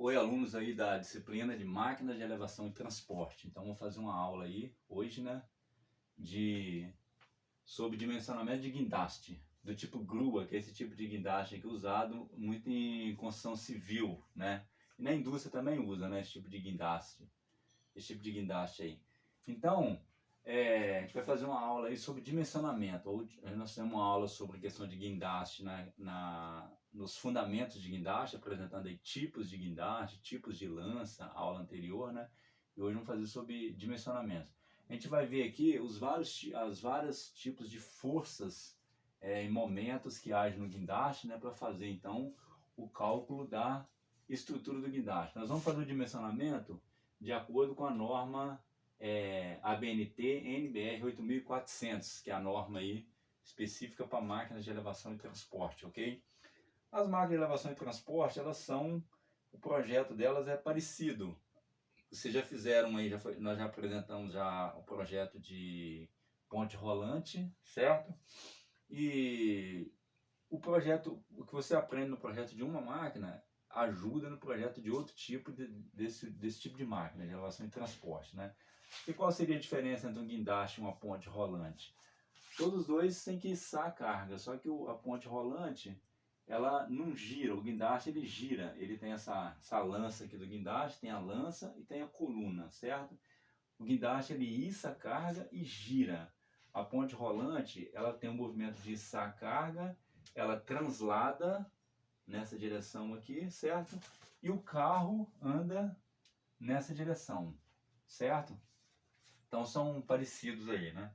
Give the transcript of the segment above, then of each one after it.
Oi, alunos aí da disciplina de máquinas de elevação e transporte. Então, vamos fazer uma aula aí hoje, né, sobre dimensionamento de guindaste, do tipo grua, que é esse tipo de guindaste aqui usado muito em construção civil, né? E na indústria também usa, né, esse tipo de guindaste aí. Então, a gente vai fazer uma aula aí sobre dimensionamento. Hoje nós temos uma aula sobre questão de guindaste nos fundamentos de guindaste, apresentando aí tipos de guindaste, tipos de lança, a aula anterior, né? E hoje vamos fazer sobre dimensionamento. A gente vai ver aqui os vários tipos de forças e momentos que agem no guindaste, né? Para fazer então o cálculo da estrutura do guindaste. Nós vamos fazer o dimensionamento de acordo com a norma ABNT NBR 8400, que é a norma aí específica para máquinas de elevação e transporte, ok? As máquinas de elevação e transporte, o projeto delas é parecido. Vocês já fizeram aí, nós já apresentamos já o projeto de ponte rolante, certo? E o que você aprende no projeto de uma máquina ajuda no projeto de outro tipo desse tipo de máquina, de elevação e transporte, né? E qual seria a diferença entre um guindaste e uma ponte rolante? Todos dois têm que içar a carga, só que a ponte rolante, ela não gira, o guindaste ele gira, ele tem essa lança aqui do guindaste, tem a lança e tem a coluna, certo? O guindaste ele iça a carga e gira. A ponte rolante, ela tem um movimento de içar a carga, ela translada nessa direção aqui, certo? E o carro anda nessa direção, certo? Então são parecidos aí, né?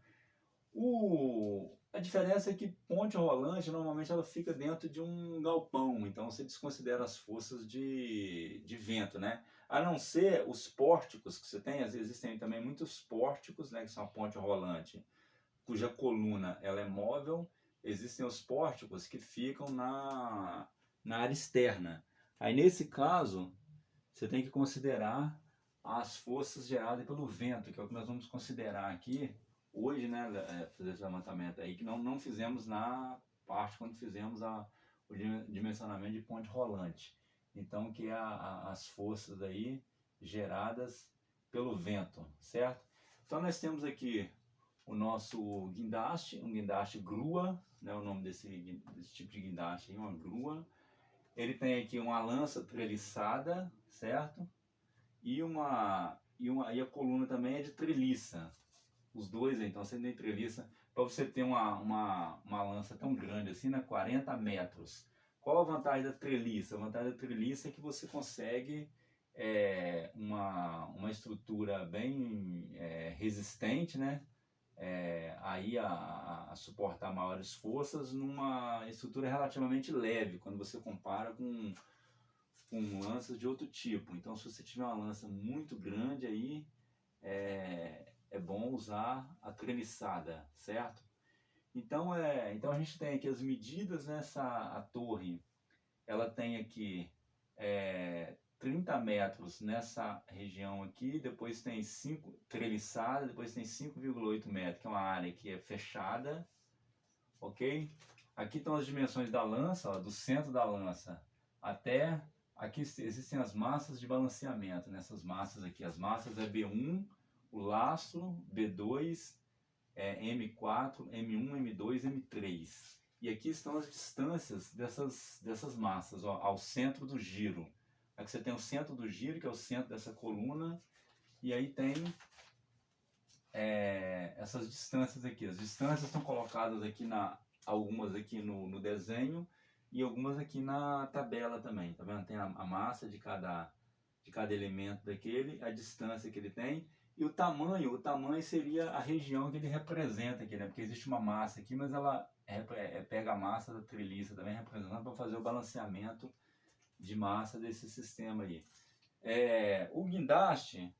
A diferença é que ponte rolante normalmente ela fica dentro de um galpão, então você desconsidera as forças de vento, né? A não ser os pórticos que você tem, às vezes existem também muitos pórticos, né, que são a ponte rolante, cuja coluna ela é móvel. Existem os pórticos que ficam na área externa. Aí nesse caso, você tem que considerar as forças geradas pelo vento, que é o que nós vamos considerar aqui hoje, né, fazer esse levantamento aí, que não fizemos na parte quando fizemos o dimensionamento de ponte rolante. Então, que é as forças aí geradas pelo vento, certo? Então, nós temos aqui o nosso guindaste, um guindaste grua, né, o nome desse tipo de guindaste aí, uma grua. Ele tem aqui uma lança treliçada, certo? E a coluna também é de treliça. Os dois, então, você tem treliça. Para você ter uma lança tão grande assim, né, 40 metros. Qual a vantagem da treliça? A vantagem da treliça é que você consegue uma estrutura bem resistente, né? Aí a suportar maiores forças numa estrutura relativamente leve, quando você compara com lanças de outro tipo. Então, se você tiver uma lança muito grande aí, é bom usar a treliçada, certo? Então a gente tem aqui as medidas a torre, ela tem aqui 30 metros nessa região aqui, depois tem 5 treliçada, depois tem 5,8 metros, que é uma área que é fechada, ok? Aqui estão as dimensões da lança, ó, do centro da lança até aqui existem as massas de balanceamento, nessas massas aqui, as massas é B1, o lastro, B2, M4, M1, M2, M3. E aqui estão as distâncias dessas massas, ó, ao centro do giro. Aqui você tem o centro do giro, que é o centro dessa coluna, e aí tem essas distâncias aqui. As distâncias estão colocadas aqui, algumas aqui no desenho e algumas aqui na tabela também. Tá vendo? Tem a massa de cada elemento daquele, a distância que ele tem e o tamanho seria a região que ele representa aqui, né? Porque existe uma massa aqui, mas ela pega a massa da treliça também representando para fazer o balanceamento de massa desse sistema aí. O guindaste,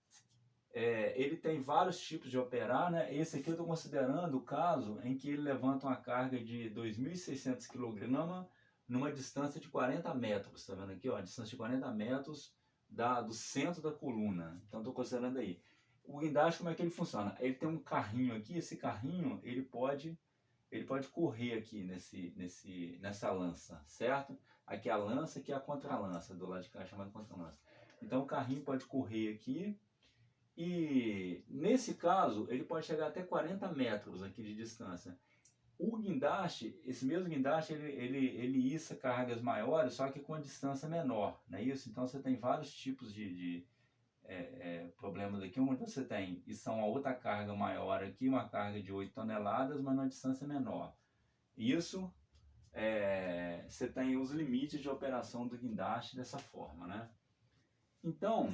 ele tem vários tipos de operar, né? Esse aqui eu estou considerando o caso em que ele levanta uma carga de 2.600 kg numa distância de 40 metros, tá vendo aqui, ó, a distância de 40 metros do centro da coluna. Então estou considerando aí. O guindaste, como é que ele funciona? Ele tem um carrinho aqui, esse carrinho ele pode correr aqui nessa lança, certo? aqui a lança, aqui a contralança, do lado de cá chamada contralança. Então o carrinho pode correr aqui, e nesse caso ele pode chegar até 40 metros aqui de distância. O guindaste, esse mesmo guindaste, ele issa cargas maiores, só que com distância menor, não é isso? Então você tem vários tipos de problemas aqui, onde você tem içar uma outra carga maior aqui, uma carga de 8 toneladas, mas numa distância menor. Isso, você tem os limites de operação do guindaste dessa forma, né? Então,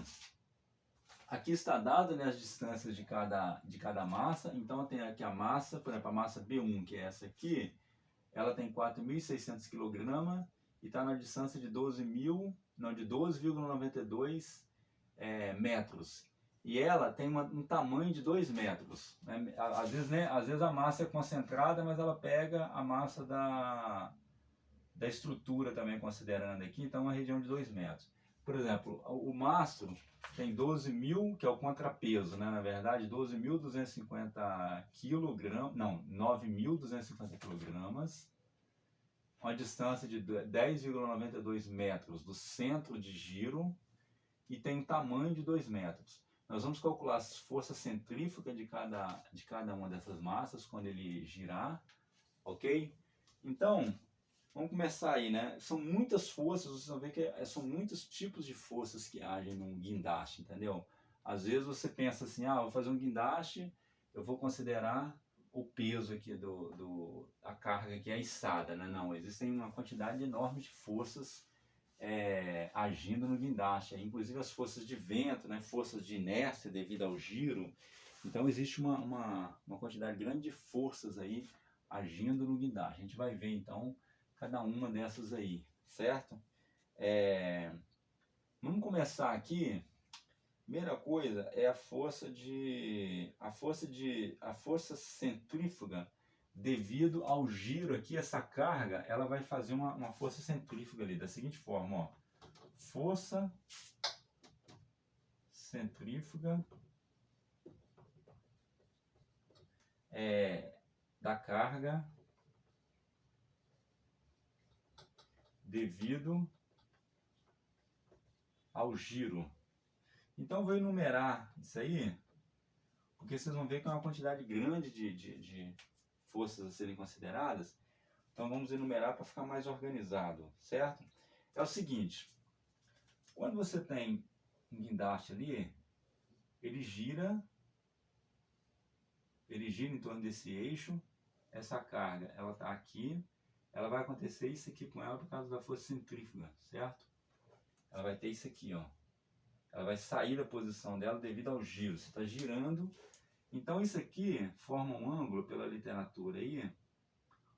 aqui está dado, né, as distâncias de cada massa. Então tem aqui a massa, por exemplo, a massa B1, que é essa aqui, ela tem 4.600 kg e está na distância de 12,92 metros. E ela tem um tamanho de 2 metros. Né? Às vezes a massa é concentrada, mas ela pega a massa da estrutura também, considerando aqui, então uma região de 2 metros. Por exemplo, o mastro tem 12.000, que é o contrapeso, né? Na verdade, 12.250 kg, não, 9.250 kg, uma distância de 10,92 metros do centro de giro e tem um tamanho de 2 metros. Nós vamos calcular as forças centrífugas de cada uma dessas massas quando ele girar, ok? Então, vamos começar aí, né? São muitas forças, vocês vão ver que são muitos tipos de forças que agem num guindaste, entendeu? Às vezes você pensa assim, vou fazer um guindaste, eu vou considerar o peso aqui a carga que é içada, né? Não, existem uma quantidade enorme de forças agindo no guindaste, inclusive as forças de vento, né? Forças de inércia devido ao giro. Então existe uma quantidade grande de forças aí agindo no guindaste. A gente vai ver então cada uma dessas aí, certo? Vamos começar aqui. Primeira coisa é a força centrífuga devido ao giro aqui. Essa carga ela vai fazer uma força centrífuga ali da seguinte forma, ó. Força centrífuga da carga devido ao giro. Então eu vou enumerar isso aí, porque vocês vão ver que é uma quantidade grande de forças a serem consideradas. Então vamos enumerar para ficar mais organizado, certo? É o seguinte, quando você tem um guindaste ali, ele gira em torno desse eixo, essa carga, ela está aqui, ela vai acontecer isso aqui com ela por causa da força centrífuga, certo? Ela vai ter isso aqui, ó. Ela vai sair da posição dela devido ao giro. Você está girando. Então isso aqui forma um ângulo, pela literatura aí,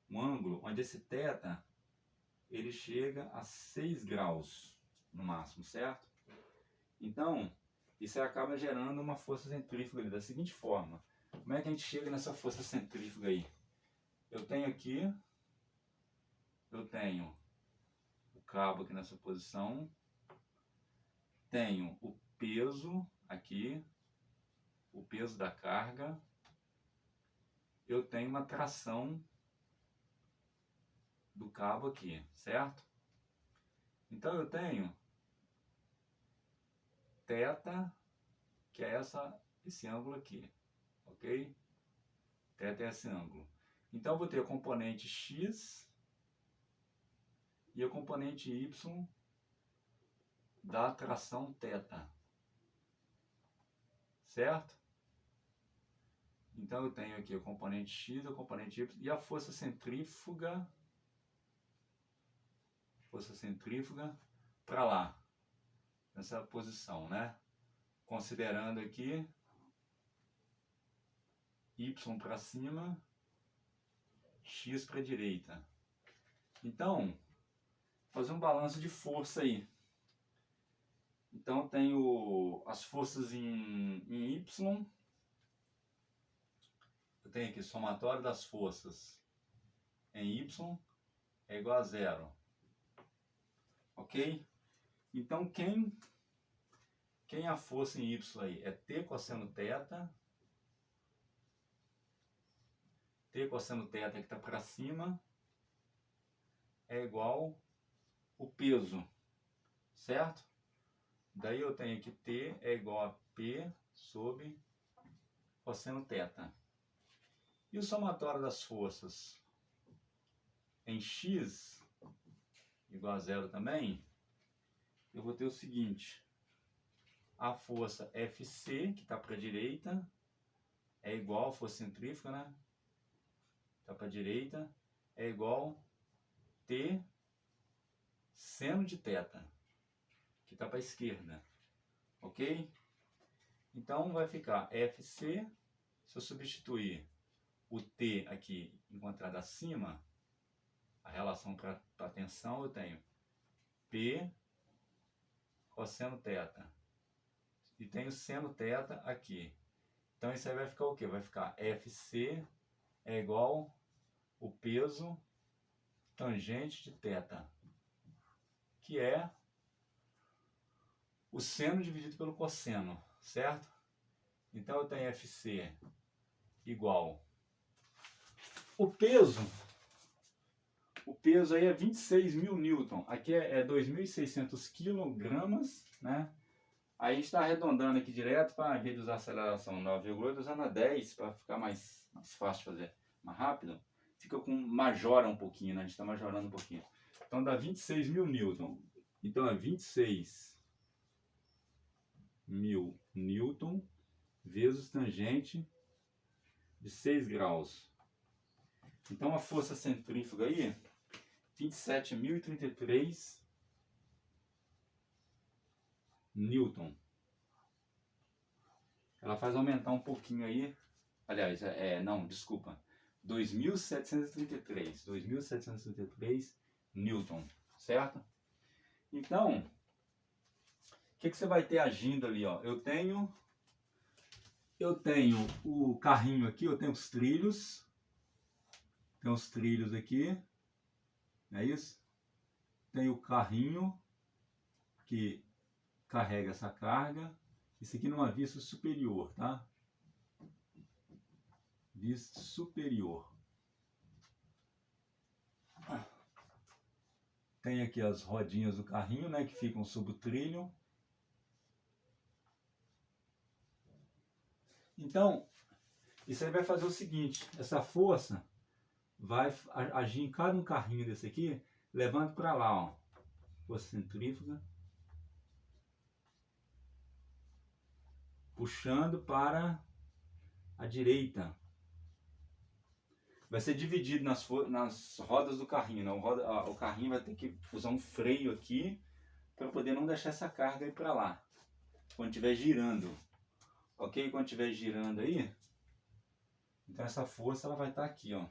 um ângulo onde esse θ, ele chega a 6 graus no máximo, certo? Então, isso acaba gerando uma força centrífuga ali, da seguinte forma. Como é que a gente chega nessa força centrífuga aí? Eu tenho o cabo aqui nessa posição, tenho o peso aqui, o peso da carga, eu tenho uma tração do cabo aqui, certo? Então eu tenho θ, que é esse ângulo aqui, ok? θ é esse ângulo. Então eu vou ter o componente x e o componente y da tração θ, certo? Então eu tenho aqui o componente x, o componente y e a força centrífuga para lá, nessa posição, né? Considerando aqui y para cima, x para a direita. Então, vou fazer um balanço de força aí. Então tenho as forças em y. Eu tenho aqui somatório das forças em y é igual a 0. Ok? Então quem é a força em y aí? É t cosseno θ. T cosseno θ que está para cima é igual o peso, certo? Daí eu tenho que T é igual a P sobre cosseno θ. E o somatório das forças em X igual a zero também, eu vou ter o seguinte: a força FC, que está para a direita, é igual a força centrífuga, né? Está para a direita, é igual T seno de θ, que está para a esquerda, ok? Então vai ficar FC, se eu substituir o T aqui encontrado acima, a relação para a tensão, eu tenho P cosseno θ. E tenho seno θ aqui. Então isso aí vai ficar o quê? Vai ficar FC é igual o peso tangente de θ, que é o seno dividido pelo cosseno, certo? Então eu tenho FC igual o peso aí é 26.000 newton, aqui é 2.600 quilogramas, né? Aí a gente está arredondando aqui direto para, em vez de usar aceleração 9,8, usando a 10 para ficar mais fácil de fazer, mais rápido. Fica com, majora um pouquinho, né? A gente está majorando um pouquinho. Então dá 26.000 newton. Então é 26.000 newton vezes tangente de 6 graus. Então a força centrífuga aí, 27.033 newton. Ela faz aumentar um pouquinho aí. Aliás, não, desculpa. 2.733 newton, certo? Então, o que você vai ter agindo ali, ó? Eu tenho o carrinho aqui, eu tenho os trilhos. Tem os trilhos aqui, não é isso? Tem o carrinho que carrega essa carga. Isso aqui numa vista superior, tá? Vista superior. Tem aqui as rodinhas do carrinho, né, que ficam sob o trilho. Então, isso aí vai fazer o seguinte: essa força vai agir em cada um carrinho desse aqui, levando para lá, ó. Força centrífuga. Puxando para a direita. Vai ser dividido nas rodas do carrinho, né? O carrinho vai ter que usar um freio aqui para poder não deixar essa carga ir para lá quando estiver girando, ok? Quando estiver girando aí, então essa força ela vai estar aqui, ó.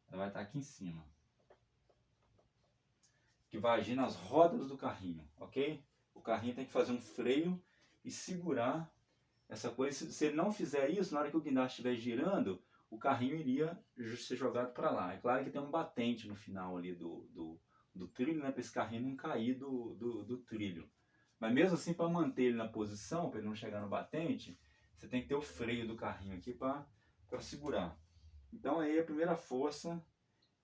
Ela vai estar aqui em cima, que vai agir nas rodas do carrinho, ok? O carrinho tem que fazer um freio e segurar essa coisa. Se ele não fizer isso, na hora que o guindaste estiver girando, o carrinho iria ser jogado para lá. É claro que tem um batente no final ali do trilho, né, para esse carrinho não cair do trilho. Mas mesmo assim, para manter ele na posição, para ele não chegar no batente, você tem que ter o freio do carrinho aqui para segurar. Então aí a primeira força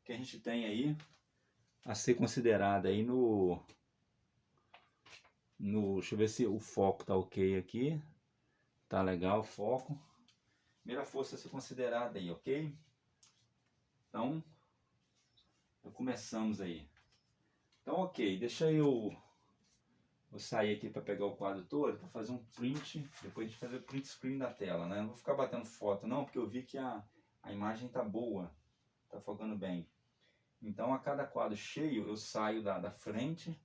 que a gente tem aí a ser considerada aí deixa eu ver se o foco tá ok aqui. Tá legal o foco. Primeira força a ser considerada aí, ok? Então, começamos aí. Então, ok, deixa eu sair aqui para pegar o quadro todo, para fazer um print, depois de fazer o print screen da tela, né? Não vou ficar batendo foto não, porque eu vi que a imagem tá boa, tá focando bem. Então, a cada quadro cheio, eu saio da frente.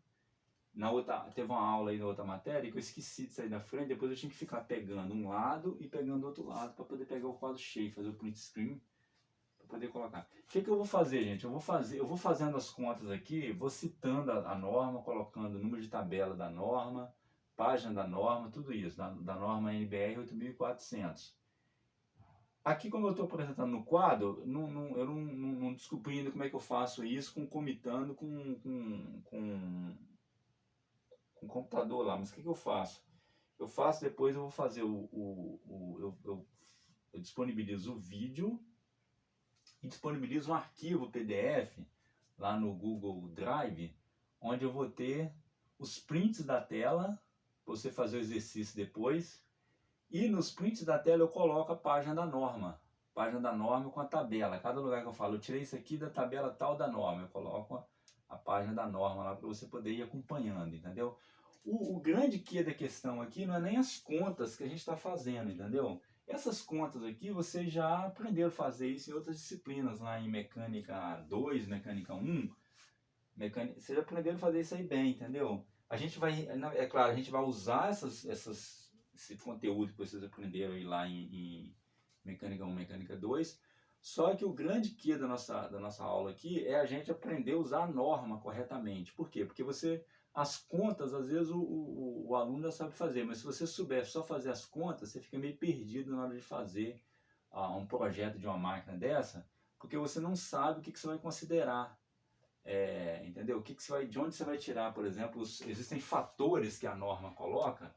Teve uma aula aí na outra matéria que eu esqueci de sair da frente, depois eu tinha que ficar pegando um lado e pegando o outro lado para poder pegar o quadro cheio, fazer o print screen para poder colocar. O que eu vou fazer, gente? Eu vou fazendo as contas aqui, vou citando a norma, colocando o número de tabela da norma, página da norma, tudo isso, da norma NBR 8400. Aqui, como eu estou apresentando no quadro, eu não descobri ainda como é que eu faço isso, concomitando com um computador lá. Mas o que eu faço? Eu faço depois, eu vou fazer eu disponibilizo o vídeo e disponibilizo um arquivo PDF lá no Google Drive, onde eu vou ter os prints da tela, para você fazer o exercício depois, e nos prints da tela eu coloco a página da norma com a tabela. Cada lugar que eu falo, eu tirei isso aqui da tabela tal da norma, eu coloco a página da norma lá para você poder ir acompanhando, entendeu? O grande que da questão aqui não é nem as contas que a gente está fazendo, entendeu? Essas contas aqui, vocês já aprenderam a fazer isso em outras disciplinas, lá em Mecânica 2, Mecânica 1, vocês já aprenderam a fazer isso aí bem, entendeu? A gente vai, é claro, a gente vai usar esse conteúdo que vocês aprenderam aí lá em Mecânica 1, Mecânica 2, só que o grande que da nossa aula aqui é a gente aprender a usar a norma corretamente. Por quê? Porque as contas, às vezes o aluno já sabe fazer, mas se você souber só fazer as contas, você fica meio perdido na hora de fazer um projeto de uma máquina dessa, porque você não sabe o que você vai considerar. Entendeu? De onde você vai tirar, por exemplo, existem fatores que a norma coloca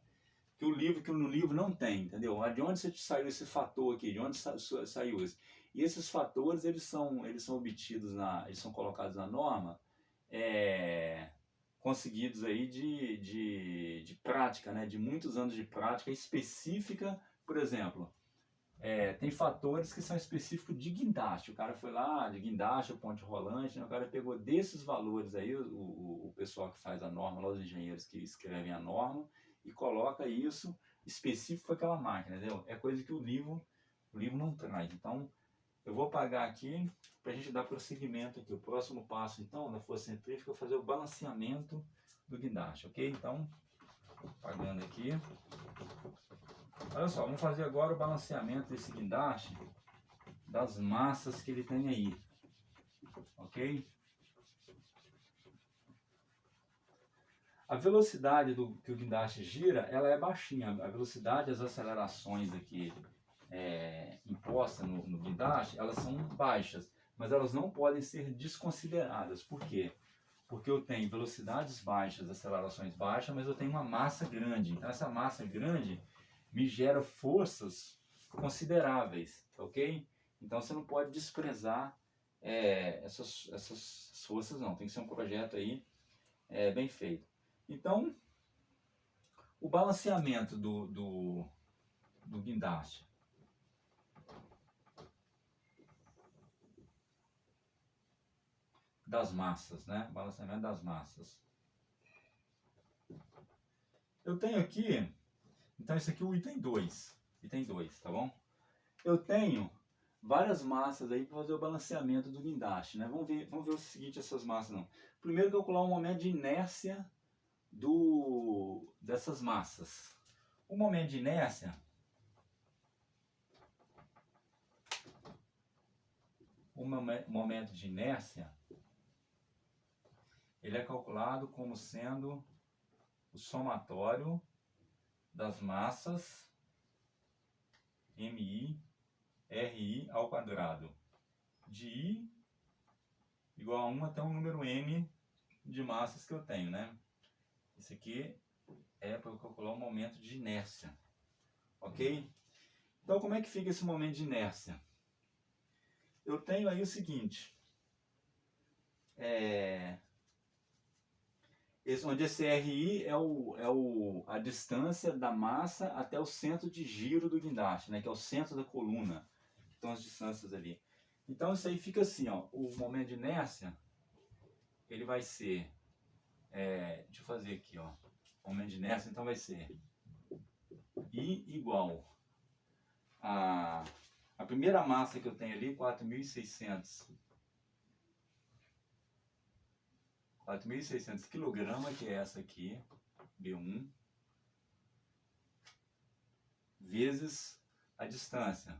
que no livro não tem, entendeu? De onde saiu esse fator aqui? De onde saiu isso? E esses fatores, eles são obtidos, eles são colocados na norma, conseguidos aí de prática, né? De muitos anos de prática específica, por exemplo. Tem fatores que são específicos de guindaste. O cara foi lá, de guindaste, ponte rolante, né? O cara pegou desses valores aí, o pessoal que faz a norma, lá, os engenheiros que escrevem a norma, e coloca isso específico para aquela máquina, entendeu? É coisa que o livro não traz. Então, eu vou apagar aqui para a gente dar prosseguimento aqui. O próximo passo, então, da força centrífuga é fazer o balanceamento do guindaste, ok? Então, apagando aqui. Olha só, vamos fazer agora o balanceamento desse guindaste, das massas que ele tem aí, ok? A velocidade que o guindaste gira, ela é baixinha. A velocidade, as acelerações aqui impostas no guindaste, elas são baixas, mas elas não podem ser desconsideradas. Por quê? Porque eu tenho velocidades baixas, acelerações baixas, mas eu tenho uma massa grande. Então essa massa grande me gera forças consideráveis, ok? Então você não pode desprezar essas forças, não. Tem que ser um projeto aí bem feito. Então, o balanceamento do guindaste. Das massas, né? Balanceamento das massas. Eu tenho aqui, então esse aqui é o item 2. Item 2, tá bom? Eu tenho várias massas aí para fazer o balanceamento do guindaste, né? Vamos ver o seguinte, essas massas não. Primeiro calcular o momento de inércia dessas massas. O momento de inércia, ele é calculado como sendo o somatório das massas MI, RI ao quadrado, de I igual a 1 até um número M de massas que eu tenho, né? Isso aqui é para eu calcular o momento de inércia, ok? Então, como é que fica esse momento de inércia? Eu tenho aí o seguinte, onde esse RI é a distância da massa até o centro de giro do guindaste, né, que é o centro da coluna, então as distâncias ali. Então isso aí fica assim, ó, o momento de inércia, ele vai ser, deixa eu fazer aqui, ó, o momento de inércia, então vai ser I igual a primeira massa que eu tenho ali, 4.600 kg, que é essa aqui, B1, vezes a distância,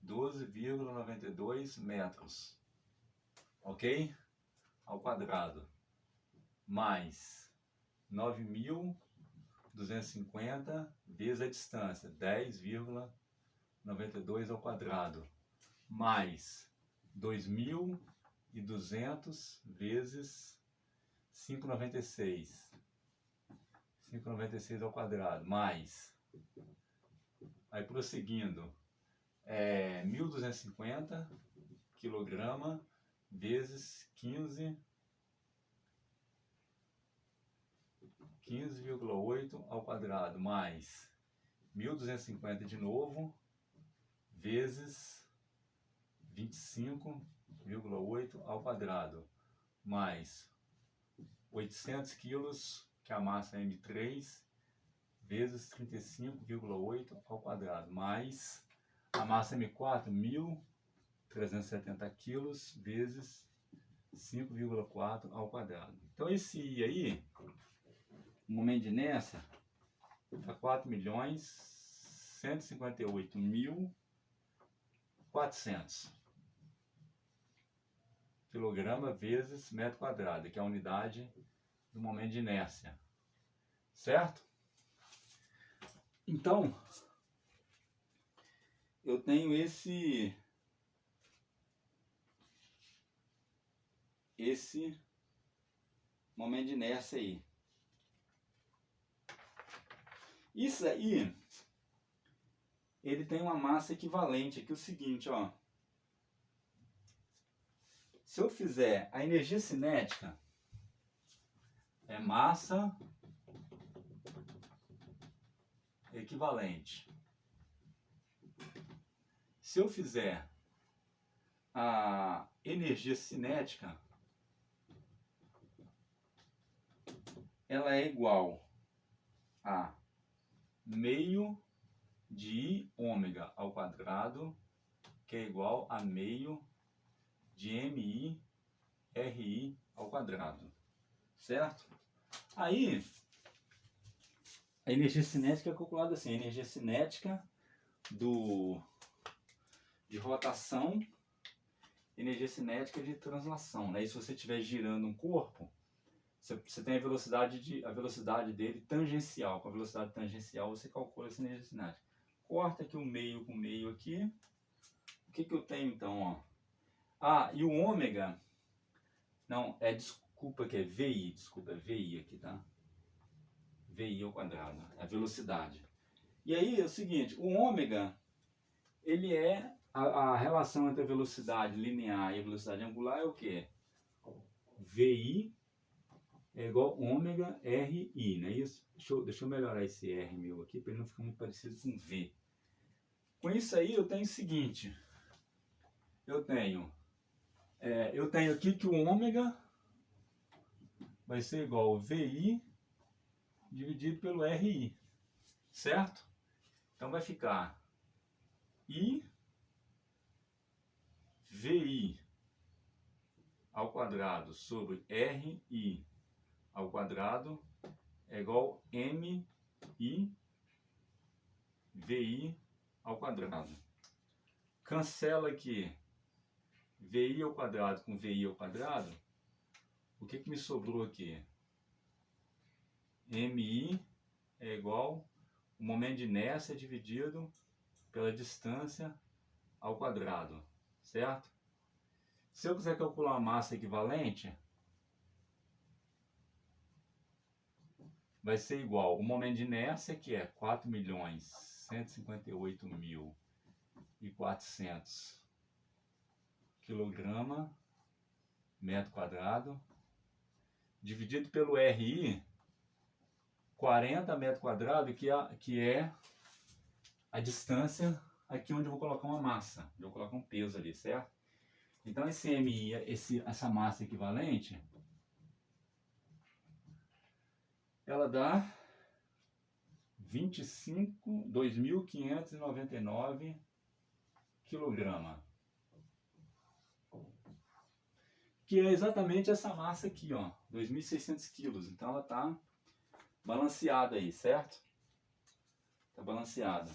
12,92 metros, ok? Ao quadrado, mais 9.250 vezes a distância, 10,92 ao quadrado, mais 2.200 vezes 5,96 ao quadrado, mais, aí prosseguindo, 1.250 kg vezes 15,8 ao quadrado, mais 1.250 de novo, vezes 25,8 ao quadrado, mais 800 quilos, que a massa é M3, vezes 35,8 ao quadrado, mais a massa M4, 1.370 quilos, vezes 5,4 ao quadrado. Então esse I aí, o momento de inércia, está 4.158.400 quilograma vezes metro quadrado, que é a unidade do momento de inércia, certo? Então, eu tenho esse momento de inércia aí. Isso aí, ele tem uma massa equivalente aqui, o seguinte, ó. Se eu fizer a energia cinética, é massa equivalente. Se eu fizer a energia cinética, ela é igual a meio de I ômega ao quadrado, que é igual a meio de MI RI ao quadrado, certo? Aí, a energia cinética é calculada assim, a energia cinética de rotação, energia cinética de translação, né? E se você estiver girando um corpo, você tem a velocidade dele tangencial. Com a velocidade tangencial você calcula essa energia cinética. Corta aqui o meio com o meio aqui. O que eu tenho então, ó? Ah, e o ômega, não, desculpa que é VI, desculpa, é VI aqui, tá? VI ao quadrado, é a velocidade. E aí é o seguinte, o ômega, ele é a relação entre a velocidade linear e a velocidade angular é o quê? VI é igual ômega RI, não é isso? Deixa eu melhorar esse R meu aqui, para ele não ficar muito parecido com V. Com isso aí eu tenho o seguinte, eu tenho aqui que o ômega vai ser igual a VI dividido pelo RI, certo? Então vai ficar I VI ao quadrado sobre RI ao quadrado é igual a MI VI ao quadrado. Cancela aqui VI ao quadrado com VI ao quadrado. O que me sobrou aqui? MI é igual o momento de inércia dividido pela distância ao quadrado, certo? Se eu quiser calcular a massa equivalente, vai ser igual o momento de inércia, que é 4.158.400 quilograma metro quadrado, dividido pelo RI, 40 metros quadrados, que é a distância aqui onde eu vou colocar uma massa, onde eu vou colocar um peso ali, certo? Então esse MI, essa massa equivalente, ela dá 2.599 quilograma, que é exatamente essa massa aqui, ó, 2.600 quilos. Então ela está balanceada aí, certo? Está balanceada.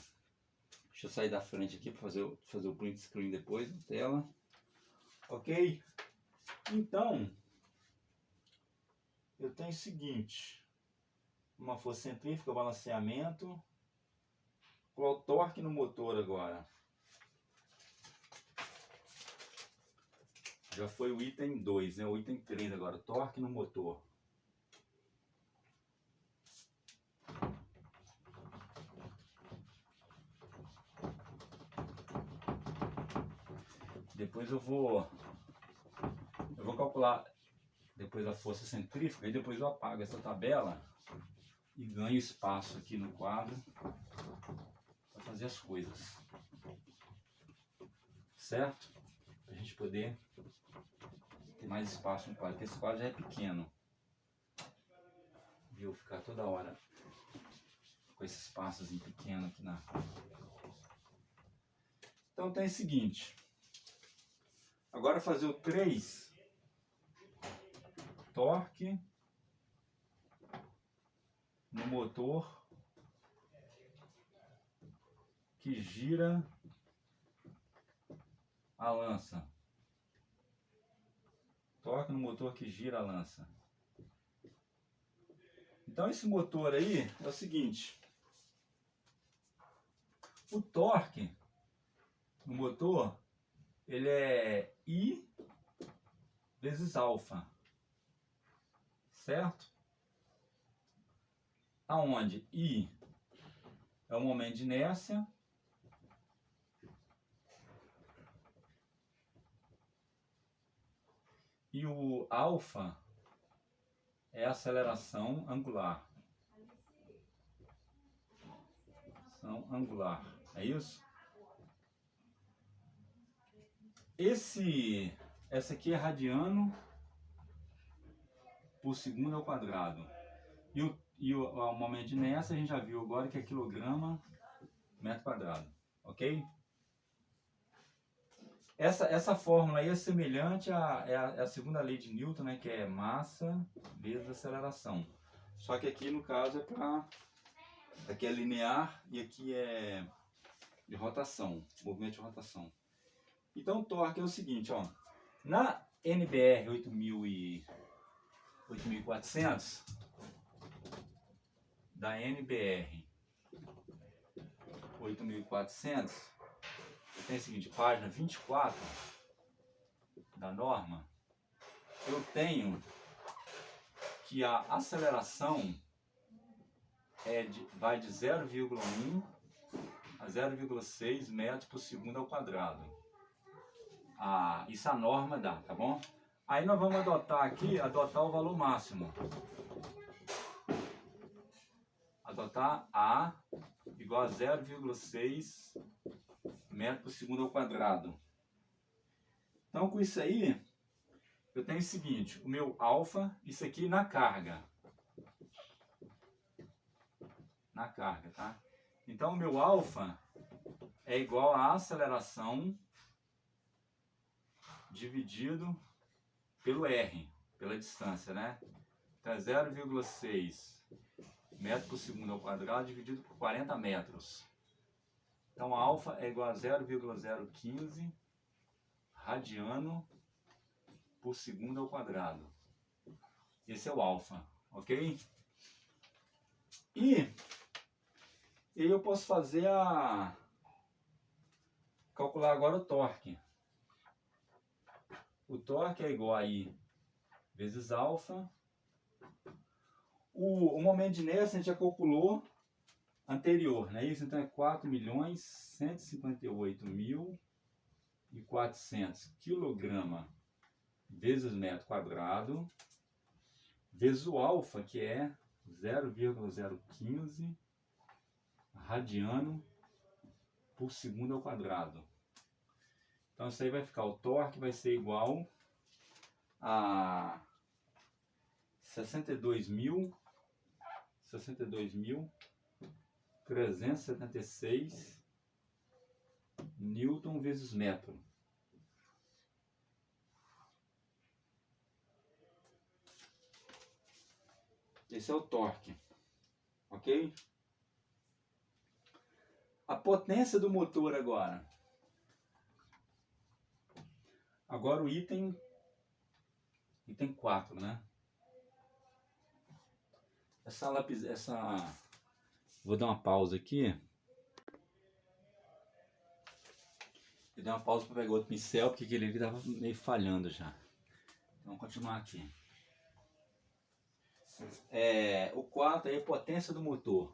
Deixa eu sair da frente aqui para fazer o print screen depois na tela. Ok? Então, eu tenho o seguinte, uma força centrífuga, balanceamento, qual o torque no motor agora? Já foi o item 2, né? O item 3 agora, torque no motor. Depois eu vou calcular depois a força centrífuga e depois eu apago essa tabela e ganho espaço aqui no quadro para fazer as coisas. Certo? Para a gente poder ter mais espaço no quadro, porque esse quadro já é pequeno. Viu? Ficar toda hora com esse espaçozinho pequeno aqui na... Então tem o seguinte. Agora fazer o 3. Torque no motor que gira a lança. Torque no motor que gira a lança. Então esse motor aí é o seguinte. O torque no motor, ele é I vezes alfa. Certo? Aonde I é o momento de inércia. E o alfa é a aceleração angular. Aceleração angular. É isso? Essa aqui é radiano por segundo ao quadrado. E o momento de inércia a gente já viu agora que é quilograma metro quadrado. Ok? Essa fórmula aí é semelhante à segunda lei de Newton, né, que é massa vezes aceleração. Só que aqui no caso é para... Aqui é linear e aqui é de rotação, movimento de rotação. Então o torque é o seguinte, ó. Na NBR 8400, da NBR 8400, tem o seguinte, página 24 da norma, eu tenho que a aceleração vai de 0,1 a 0,6 metros por segundo ao quadrado. Isso a norma dá, tá bom? Aí nós vamos adotar o valor máximo. Adotar A igual a 0,6 metros por segundo ao quadrado. Então com isso aí, eu tenho o seguinte, o meu alfa, isso aqui na carga. Na carga, tá? Então o meu alfa é igual a aceleração dividido pelo R, pela distância, né? Então é 0,6 metros por segundo ao quadrado dividido por 40 metros. Então a alfa é igual a 0,015 radiano por segundo ao quadrado. Esse é o alfa, ok? E eu posso fazer calcular agora o torque. O torque é igual a I vezes alfa. O momento de inércia a gente já calculou anterior, não é isso? Então é 4.158.400 kg vezes metro quadrado, vezes o alfa, que é 0,015 radiano por segundo ao quadrado. Então isso aí vai ficar, o torque vai ser igual a 62.376 Newton vezes metro. Esse é o torque, ok? A potência do motor agora. Agora o item 4, né? Vou dar uma pausa aqui. Vou dar uma pausa para pegar outro pincel, porque aquele ali estava meio falhando já. Então vamos continuar aqui. O 4 é a potência do motor.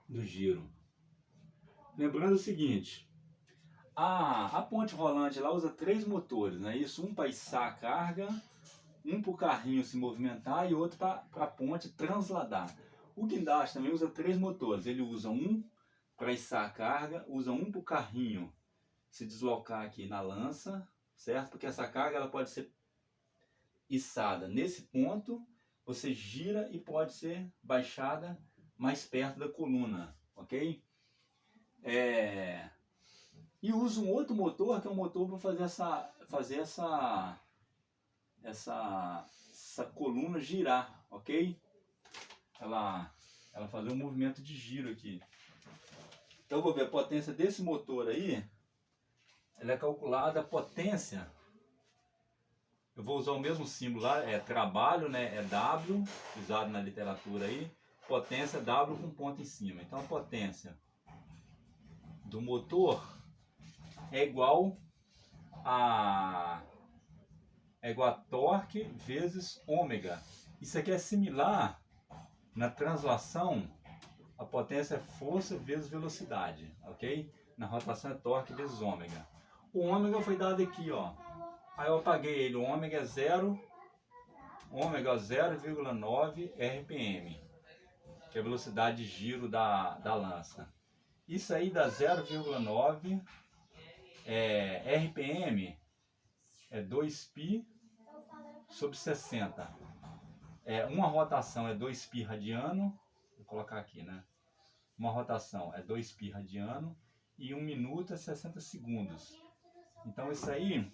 Do giro. lembrando o seguinte, a ponte rolante lá usa 3 motores, né? Isso, um para içar a carga, um para o carrinho se movimentar e outro para a ponte transladar. O guindaste também usa 3 motores, ele usa um para içar a carga, usa um para o carrinho se deslocar aqui na lança, certo? Porque essa carga ela pode ser içada nesse ponto, você gira e pode ser baixada mais perto da coluna, ok? E usa um outro motor, que é um motor para fazer essa coluna girar, ok? Ela fazer um movimento de giro aqui. Então eu vou ver a potência desse motor aí. Ela é calculada a potência. Eu vou usar o mesmo símbolo lá, é trabalho, né? É W, usado na literatura aí. Potência W com ponto em cima. Então a potência do motor é igual a torque vezes ômega. Isso aqui é similar na translação, a potência é força vezes velocidade, ok? Na rotação é torque vezes ômega. O ômega foi dado aqui, ó. Aí eu apaguei ele, o ômega é 0,9 RPM, que é a velocidade de giro da lança. Isso aí dá 0,9 RPM, é 2π sobre 60. Uma rotação é 2π radiano, vou colocar aqui, né? Uma rotação é 2π radiano e 1 minuto é 60 segundos. Então isso aí,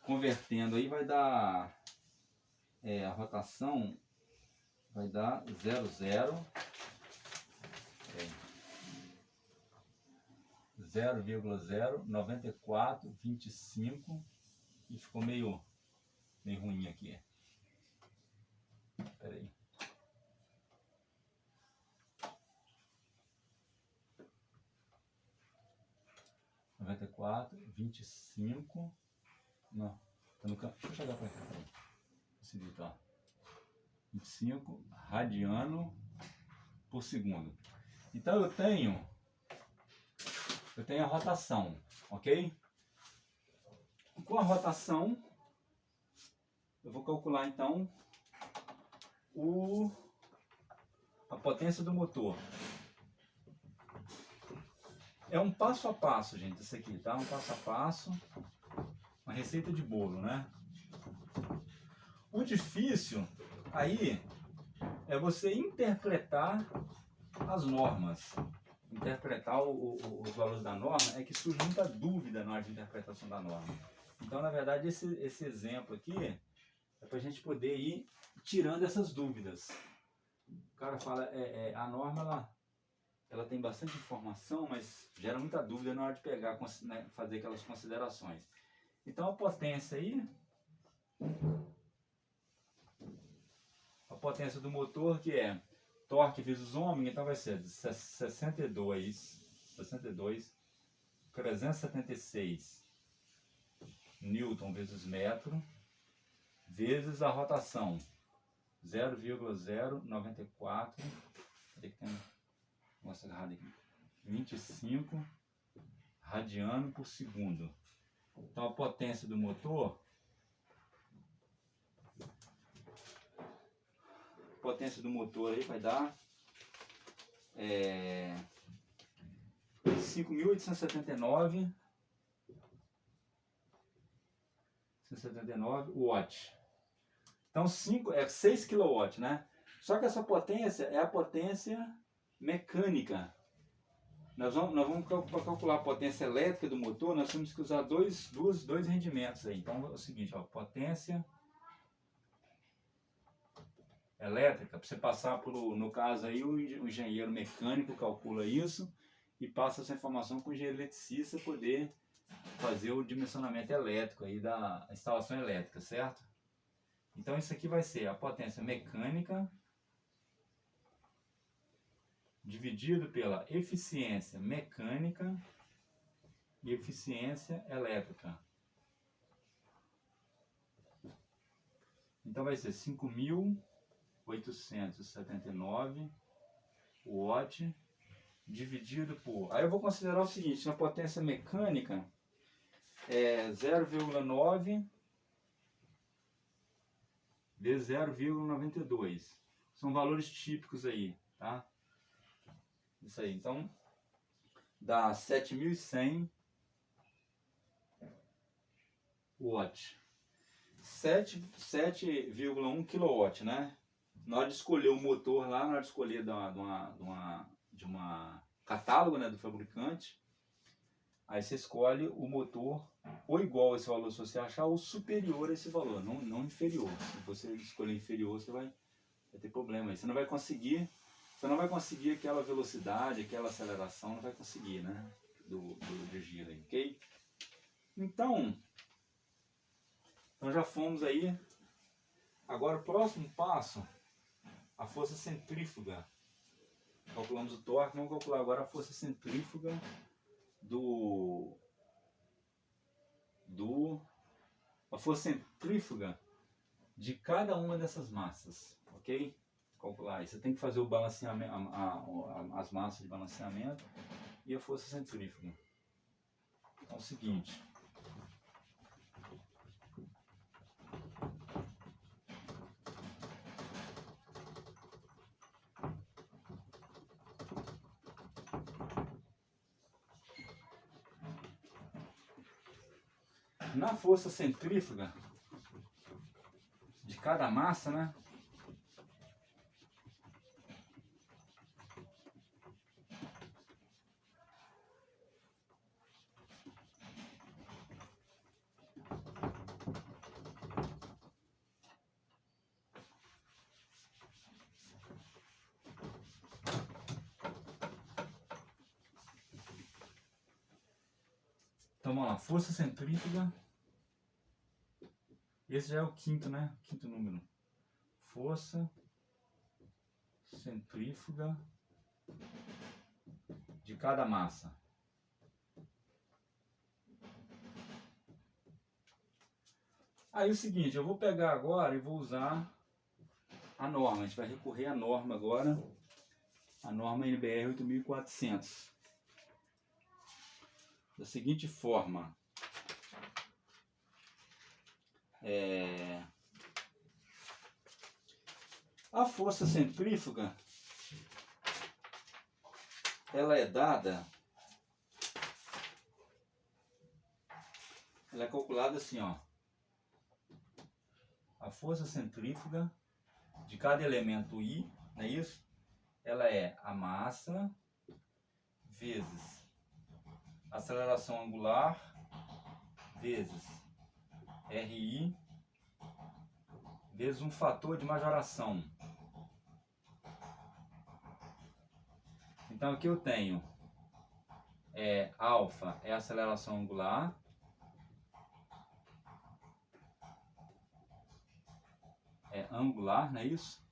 convertendo aí, vai dar, a rotação vai dar 0,09425 e ficou meio ruim aqui. Espera aí. (94,25). Não, tá no canto. Deixa eu chegar pra cá. Esse dito, ó. 25 radiano por segundo. Então eu tenho a rotação, ok? Com a rotação, eu vou calcular então a potência do motor. É um passo a passo, gente, isso aqui, tá? Um passo a passo, uma receita de bolo, né? O difícil aí é você interpretar as normas. Interpretar os valores da norma, é que surge muita dúvida na hora de interpretação da norma. Então, na verdade, esse exemplo aqui é para a gente poder ir tirando essas dúvidas. O cara fala, a norma ela tem bastante informação, mas gera muita dúvida na hora de pegar, né, fazer aquelas considerações. Então a potência aí, a potência do motor, que é torque vezes ômega, então vai ser 376 newton vezes metro, vezes a rotação, 0,094, cadê que tem? Mostra errado aqui. 25 radiano por segundo. Então a potência do motor, aí vai dar 5.879 watts. Então 6 kW, né? Só que essa potência é a potência mecânica. Nós vamos calcular a potência elétrica do motor, nós temos que usar dois rendimentos aí. Então é o seguinte, ó, potência elétrica, para você passar no caso aí, o engenheiro mecânico calcula isso e passa essa informação para o engenheiro eletricista poder fazer o dimensionamento elétrico aí da instalação elétrica, certo? Então isso aqui vai ser a potência mecânica dividido pela eficiência mecânica e eficiência elétrica. Então vai ser 5.879 watt dividido por... Aí eu vou considerar o seguinte, na potência mecânica, é 0,9 vezes 0,92. São valores típicos aí, tá? Isso aí, então, dá 7.100 watts. 7,1 kW, né? Na hora de escolher o motor lá, na hora de escolher de uma catálogo, né, do fabricante, aí você escolhe o motor ou igual a esse valor se você achar, ou superior a esse valor, não inferior. Se você escolher inferior, você vai ter problema aí. Você não vai conseguir aquela velocidade, aquela aceleração, não vai conseguir, né? Do giro aí, ok? Então já fomos aí. Agora o próximo passo, a força centrífuga. Calculamos o torque, vamos calcular agora a força centrífuga a força centrífuga de cada uma dessas massas, ok? Calcular. Você tem que fazer o balanceamento, as massas de balanceamento e a força centrífuga. Então é o seguinte. Na força centrífuga de cada massa, né? Então vamos lá, força centrífuga. Esse já é o quinto, né? Quinto número. Força centrífuga de cada massa. Aí o seguinte, eu vou pegar agora e vou usar a norma. A gente vai recorrer à norma agora. A norma NBR 8400. Da seguinte forma. A força centrífuga, ela é dada, ela é calculada assim, ó. A força centrífuga de cada elemento I, não é isso? Ela é a massa vezes a aceleração angular vezes RI vezes um fator de majoração. Então aqui eu tenho alfa é a aceleração angular, angular, não é isso?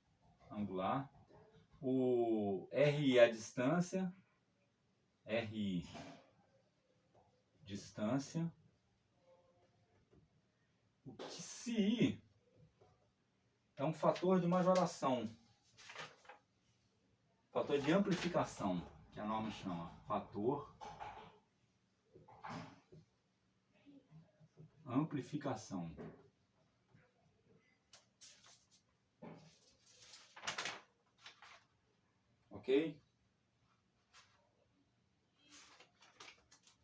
Angular. O RI é a distância, RI distância. O que se I é um fator de majoração, fator de amplificação, que a norma chama fator amplificação. Ok?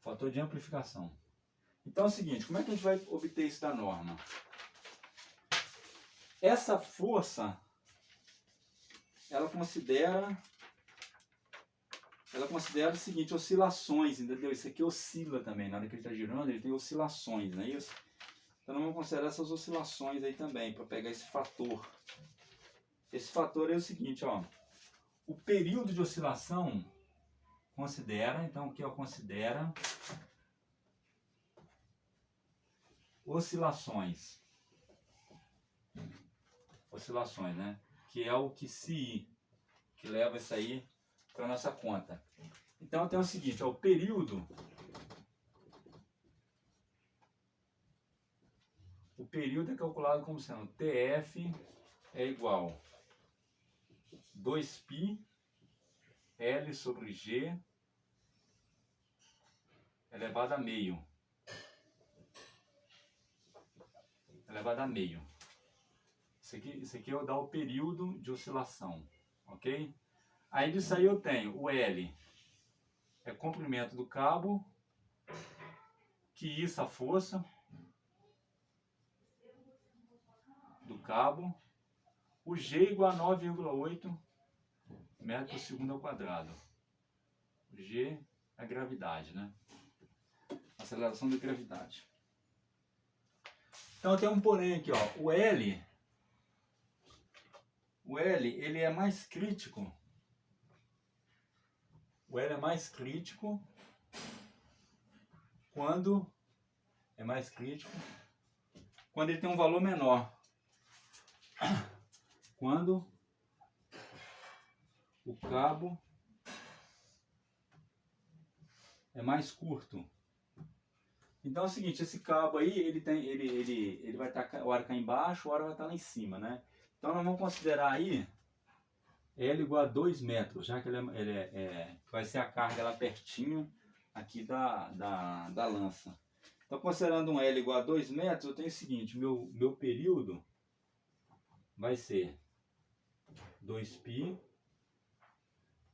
Fator de amplificação. Então é o seguinte, como é que a gente vai obter isso da norma? Essa força, ela considera o seguinte, oscilações, entendeu? Isso aqui oscila também, na hora que ele está girando, ele tem oscilações, não é isso? Então nós vamos considerar essas oscilações aí também, para pegar esse fator. Esse fator é o seguinte, ó. O período de oscilação considera, então aqui ó, considera oscilações. Oscilações, né? Que é o que se que leva isso aí para nossa conta. Então tem o seguinte, ó, o período é calculado como sendo TF é igual 2π L sobre G elevado a meio. Elevado a meio. Isso aqui dá o período de oscilação, ok? Aí disso aí eu tenho o L, é comprimento do cabo, que isso a força do cabo, o G igual a 9,8 metros por segundo ao quadrado. O G é a gravidade, né? Aceleração da gravidade. Então tem um porém aqui, ó. O L, ele é mais crítico. O L é mais crítico quando ele tem um valor menor. Quando o cabo é mais curto. Então é o seguinte, esse cabo aí, ele vai estar hora cá embaixo, hora vai estar lá em cima, né? Então nós vamos considerar aí L igual a 2 metros, já que vai ser a carga lá pertinho aqui da lança. Então considerando um L igual a 2 metros, eu tenho o seguinte, meu período vai ser 2π,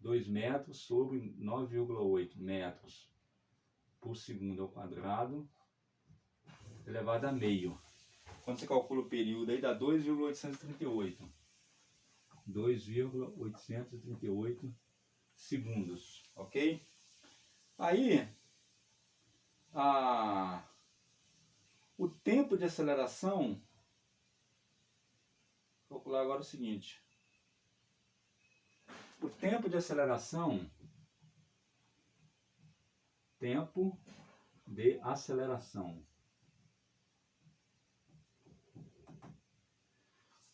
2 metros sobre 9,8 metros por segundo ao quadrado, elevado a meio. Quando você calcula o período aí, dá 2,838. 2,838 segundos, ok? Aí, o tempo de aceleração, vou calcular agora o seguinte. O tempo de aceleração,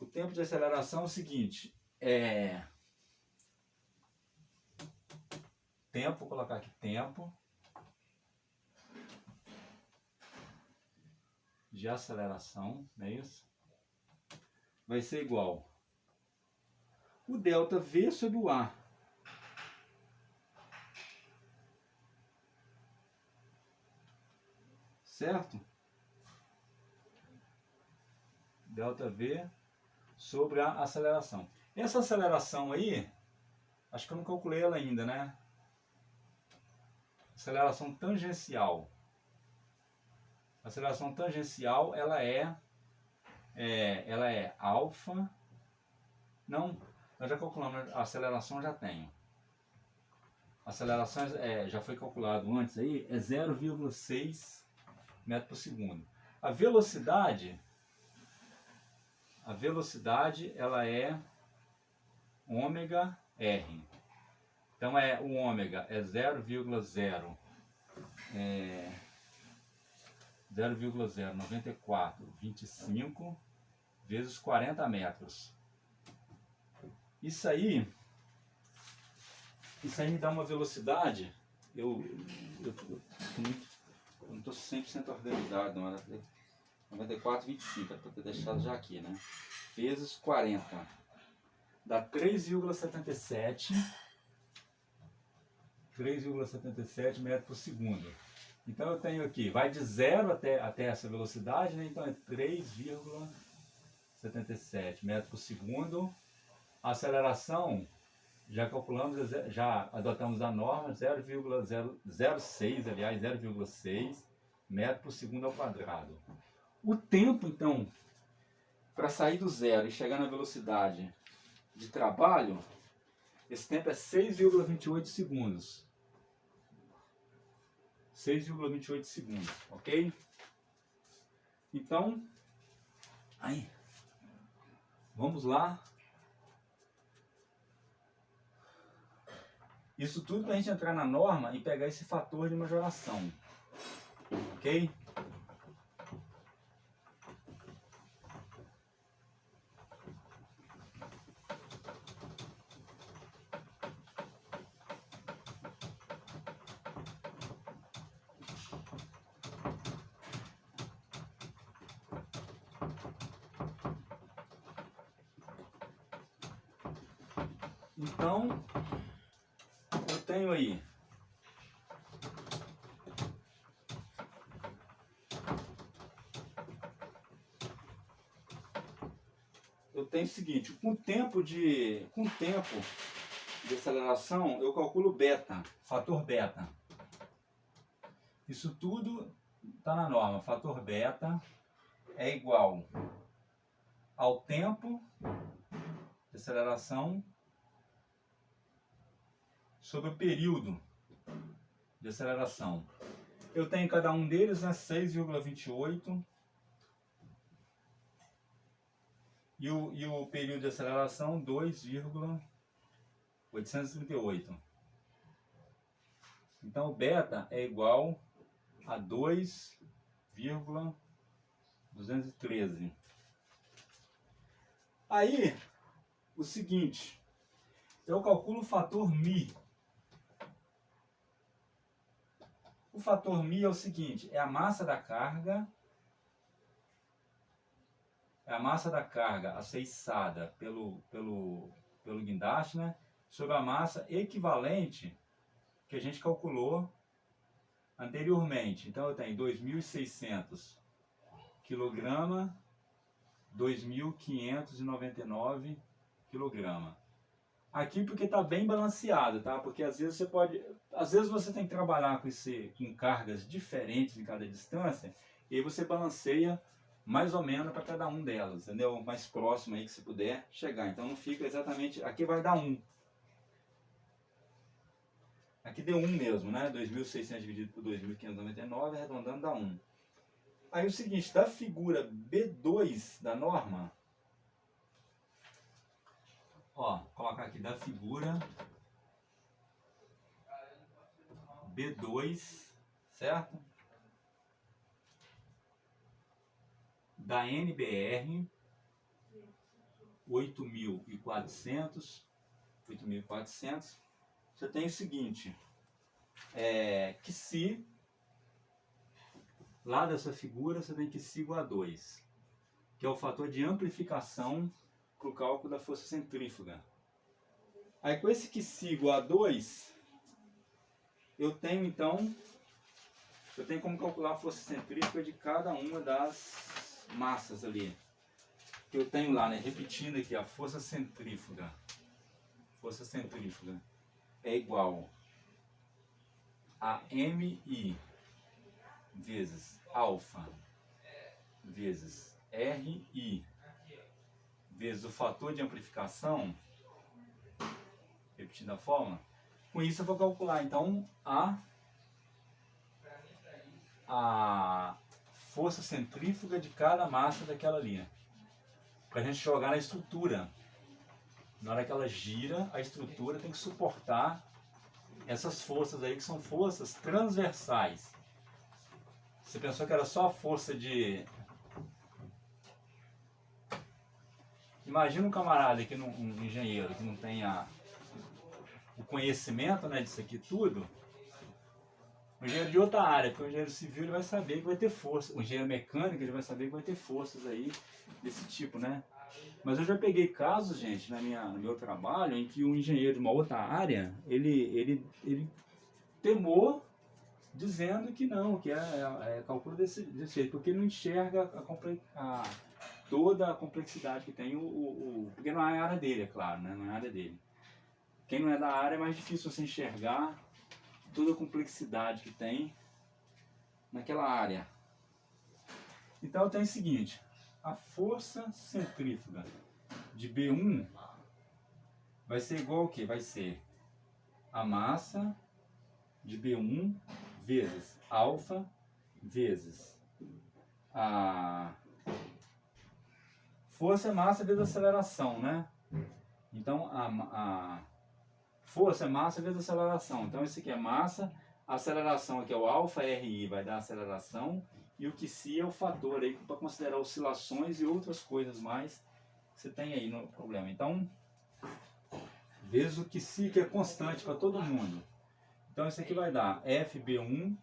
O tempo de aceleração é o seguinte, vou colocar aqui tempo de aceleração, não é isso? Vai ser igual o delta V sobre o A. Certo? Delta V sobre a aceleração. Essa aceleração aí, acho que eu não calculei ela ainda, né? Aceleração tangencial. A aceleração tangencial, ela é alfa. Não, nós já calculamos, a aceleração já tenho. A aceleração já foi calculado antes aí, é 0,6 metros por segundo. A velocidade ela é ômega R. Então o ômega é 0,09425 vezes 40 metros. Isso aí me dá uma velocidade. Eu não estou 100% organizado, não. 94,25, para ter deixado já aqui, né? Vezes 40. Dá 3,77 metros por segundo. Então eu tenho aqui, vai de 0 até essa velocidade, né? Então é 3,77 metros por segundo. A aceleração, já calculamos, já adotamos a norma, 0,06 metros por segundo ao quadrado. O tempo, então, para sair do zero e chegar na velocidade de trabalho, esse tempo é 6,28 segundos. 6,28 segundos, ok? Então, aí, vamos lá. Isso tudo para a gente entrar na norma e pegar esse fator de majoração, ok? Então, tenho aí o seguinte, com o tempo de aceleração, eu calculo beta, fator beta. Isso tudo está na norma. Fator beta é igual ao tempo de aceleração sobre o período de aceleração. Eu tenho cada um deles, né, 6,28. E o período de aceleração, 2,838. Então, o beta é igual a 2,213. Aí, o seguinte, eu calculo o fator μ. O fator μ é o seguinte, é a massa da carga a ser içada pelo guindaste, né, sobre a massa equivalente que a gente calculou anteriormente. Então eu tenho 2.600 kg, 2.599 kg. Aqui porque está bem balanceado, tá? Porque às vezes você tem que trabalhar com cargas diferentes em cada distância, e aí você balanceia mais ou menos para cada um delas, entendeu? O mais próximo aí que você puder chegar. Então não fica exatamente... Aqui vai dar 1. Aqui deu 1 mesmo, né? 2.600 dividido por 2.599, arredondando dá 1. Aí o seguinte, da figura B2 da norma, ó, colocar aqui da figura B2, certo? Da NBR 8.400, você tem o seguinte, que se lá dessa figura você tem que si igual a 2, que é o fator de amplificação para o cálculo da força centrífuga. Aí com esse que si igual a 2, eu tenho então, como calcular a força centrífuga de cada uma das massas ali que eu tenho lá, né? Repetindo aqui, a força centrífuga é igual a MI vezes alfa vezes RI vezes o fator de amplificação, repetindo a fórmula. Com isso eu vou calcular então a força centrífuga de cada massa daquela linha, para a gente jogar na estrutura. Na hora que ela gira, a estrutura tem que suportar essas forças aí, que são forças transversais. Você pensou que era só a força de... Imagina um camarada aqui, um engenheiro que não tenha o conhecimento, né, disso aqui tudo. O engenheiro de outra área, porque o engenheiro civil ele vai saber que vai ter força. O engenheiro mecânico ele vai saber que vai ter forças aí desse tipo, né? Mas eu já peguei casos, gente, no meu trabalho, em que um engenheiro de uma outra área, ele temou, dizendo que não, que é cálculo desse jeito, porque ele não enxerga toda a complexidade que tem, porque não é a área dele, é claro, né? Não é a área dele. Quem não é da área é mais difícil você enxergar toda a complexidade que tem naquela área. Então eu tenho o seguinte, a força centrífuga de B1 vai ser igual ao que? Vai ser a massa de B1 vezes alfa vezes a força é massa vezes aceleração, né? Então a força é massa vezes aceleração. Então esse aqui é massa, a aceleração aqui é o alfa, RI vai dar aceleração, e o que si é o fator aí para considerar oscilações e outras coisas mais que você tem aí no problema. Então, vezes o que si, que é constante para todo mundo. Então isso aqui vai dar FB1.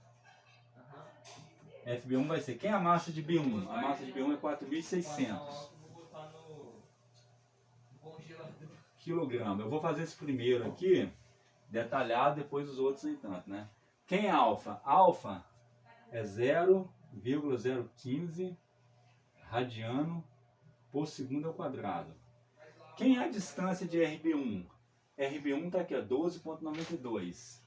FB1 vai ser, quem é a massa de B1? A massa de B1 é 4.600 kg. Eu vou fazer esse primeiro aqui, detalhado, depois os outros nem tanto, né? Quem é alfa? Alfa é 0,015 radiano por segundo ao quadrado. Quem é a distância de RB1? RB1 está aqui, 12,92.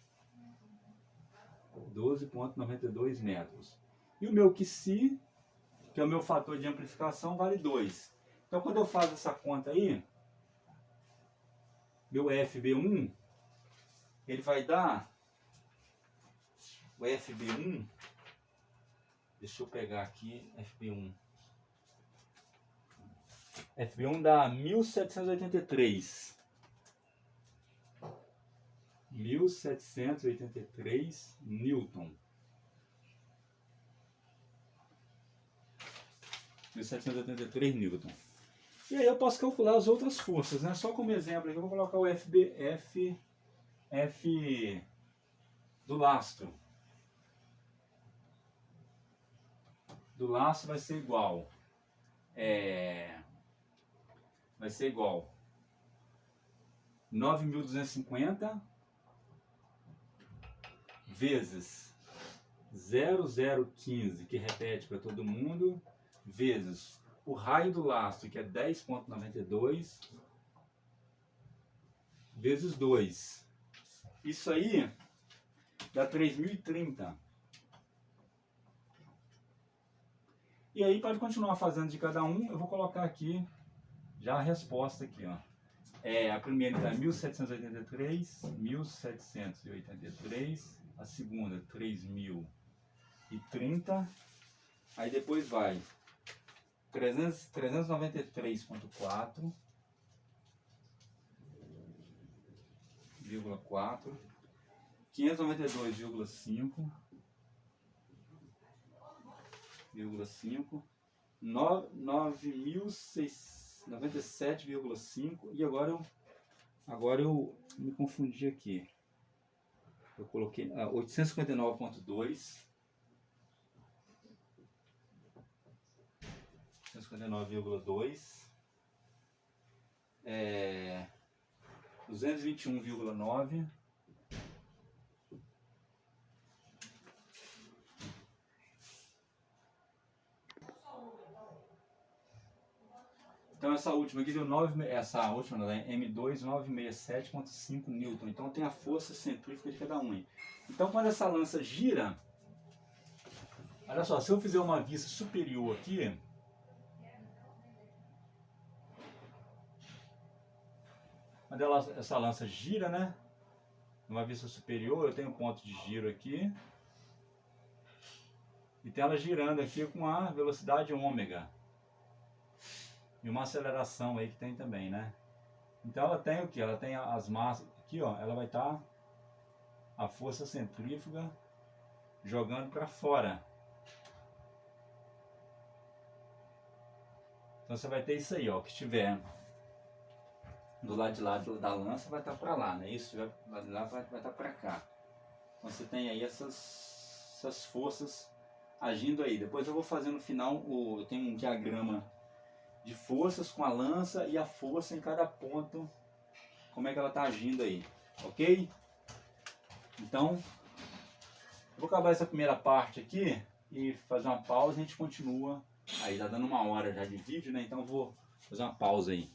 12,92 metros. E o meu QC, que é o meu fator de amplificação, vale 2. Então, quando eu faço essa conta aí, meu FB1, ele vai dar, o FB1, deixa eu pegar aqui, FB1 dá 1783. 1783 Newton. 1783 Newton. E aí eu posso calcular as outras forças, né? Só como exemplo aqui, eu vou colocar o F do lastro. Do lastro vai ser igual. Vai ser igual 9.250 vezes 0,015, que repete para todo mundo, vezes o raio do lastro, que é 10,92, vezes 2. Isso aí dá 3.030. E aí, para continuar fazendo de cada um, eu vou colocar aqui já a resposta aqui, ó. A primeira está 1783, a segunda 3.030, aí depois vai 393,4, 592,5, 9.697,5, e agora eu me confundi aqui. Eu coloquei 859,2, 859,2, 221,9, então essa última aqui deu essa última, né, M2 967,5 Newton. Então tem a força centrífuga de cada um aí. Então quando essa lança gira, olha só, se eu fizer uma vista superior aqui, quando essa lança gira, né, numa vista superior, eu tenho um ponto de giro aqui, e tem ela girando aqui com a velocidade ômega. E uma aceleração aí que tem também, né? Então ela tem o que? Ela tem as massas aqui, ó. Ela vai estar a força centrífuga jogando para fora. Então você vai ter isso aí, ó. Que estiver do lado de lá da lança vai estar para lá, né? Isso, do lado de lá vai estar para cá. Então você tem aí essas forças agindo aí. Depois eu vou fazer no final, eu tenho um diagrama de forças com a lança e a força em cada ponto, como é que ela está agindo aí, ok? Então, eu vou acabar essa primeira parte aqui e fazer uma pausa e a gente continua. Aí tá dando 1 hora já de vídeo, né? Então eu vou fazer uma pausa aí.